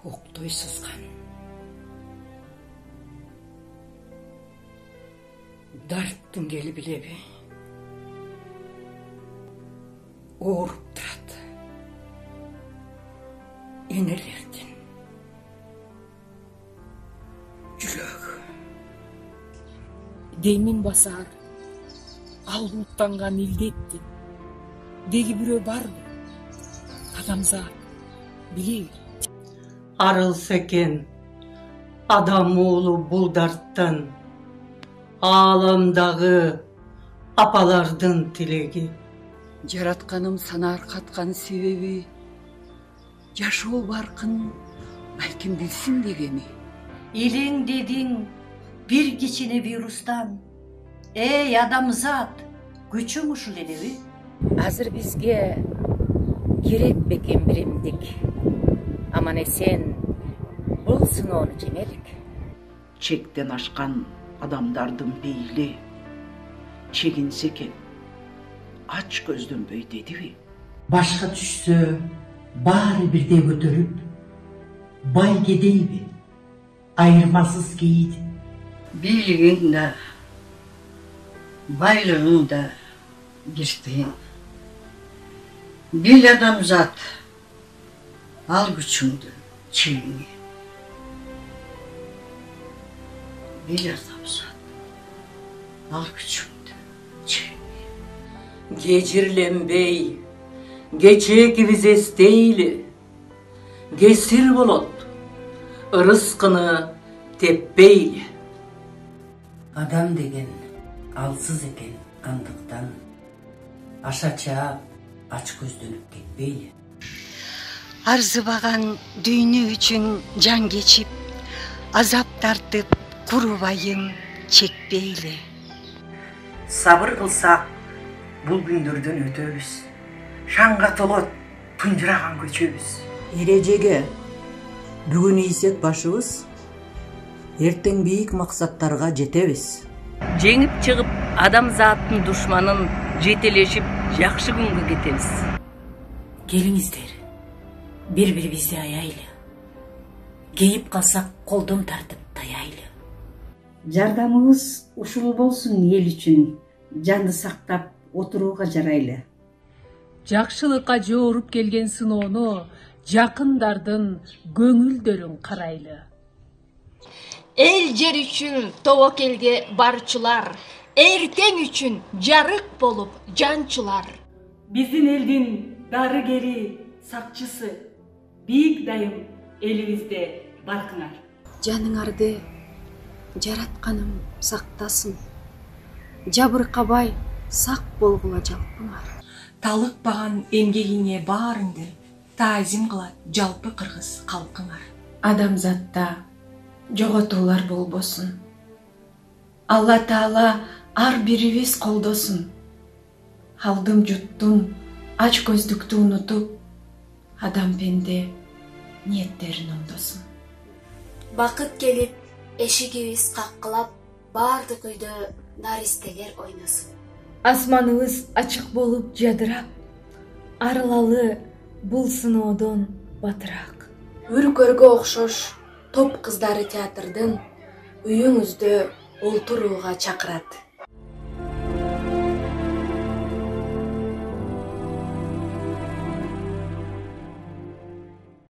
Октой сызган. Дарттың кели билеби. Ооруп турат. Энелердин. Жүрөк. Деймин басар. Ал буттанган илдеттин. Деги бирөө барбы? Адамзат билеби. Арылса экен адам оолу бул дарттан, ааламдагы апалардын тилеги. Жаратканым санаар каткан себеби жашоо баркын балким билсин дегени. Илиң дедиң бир кичине вирустан. Эй адамзат, күчүң ушул элеби? Азыр бизге керек бекен биримдик. Аман эсен бул сыноону жеңелик. Чектен ашкан адамдардын бейли чегинсе экен ач көздөнбөй дедиби? Башка түшсө баары бирдей көтөрүп, бай кедейби, айырмасыз кейди. Бийлигиң да, байлыгың да бирдей. Бил адамзат, ал күчүңдү чегиңе. Бил адамзат, ал күчүңдү чегиңе. Кечирленбей, кечээкибиз эстейли. Кесир болот, ырыскыны теппейли. Адам деген алсыз экен андыктан, аша чаап, ач көздөнүп кетпейли. Арзыбаган дүйнө үчүн жан кечип, азап тартып курубайын чекпейли. Сабыр кылсак бул күндөрдөн өтөбүз. Шаңга толот тунжураган көчөбүз. Эрежеге бүгүн ийсек башыбыз, эртең бийик максаттарга жетебиз. Жеңип чыгып адамзаттын душманын жетелешип жакшы күнгө кетебиз. Келиңиздер, бири-бирибизди аяйлы. Кейип калсак колдон тартып таяйлы. Жардамыбыз ушул болсун эл үчүн, жанды сактап отурууга жарайлы. Жакшылыкка жооруп келген сыноону жакындардын көңүлдөрүн карайлы. Эл жер үчүн тобокелге барчылар, эртең үчүн жарык болуп жанчылар. Биздин элдин дарыгери, сакчысы, бийик дайым элибизде баркыңар. Жаныңарды жаратканым сактасын. Жабыркабай сак болгула жалпыңар. Талыкпаган эмгегиңе баарыңды таазим кылат жалпы кыргыз калкыңар. Адамзатта жоготуулар болбосун. Алла Таала ар бирибиз колдосун. Алдым жуттум, ач көздүктү унутуп, адам пенде ниеттерин оңдосун. Бакыт келип, эшигибиз каккылап, баардык үйдө наристелер ойносун. Асманыбыз ачык болуп жадырап, арылалы бул сыноодон батыраак. Үркөргө окшош топ кыздары театрдын үйүңүздө олтурууга чакырат.